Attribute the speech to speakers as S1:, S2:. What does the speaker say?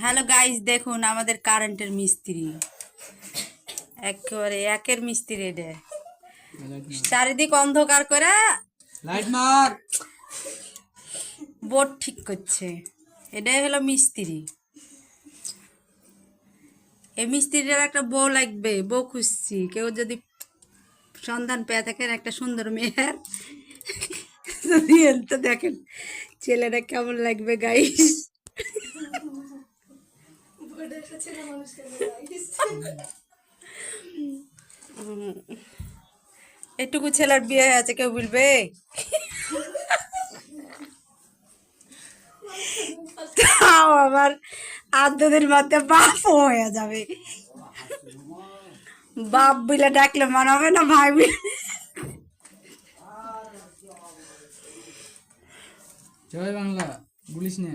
S1: Hello guys, দেখুন আমাদের কারেন্টের মিস্ত্রি একেবারে একের মিস্ত্রি। এটা চারিদিক অন্ধকার করে
S2: লাইট মার
S1: বোর্ড ঠিক করছে। এটাই হলো মিস্ত্রি। এই মিস্ত্রিটার একটা বউ লাগবে, বউ খুঁজছি। কেউ যদি সন্ধান পেয়ে থাকেন একটা সুন্দর মেয়ের, তো দেখেন ছেলেটা কেমন লাগবে গাইস। এটুকু ছেলের বিয়ে আছে, কেউ বলবে? তাও আবার 8 দিনের মধ্যে বাপ হয়ে যাবে। বাপ বলে ডাকলে মানাবে না, ভাই বলে।
S2: জয় বাংলা, বলিস না।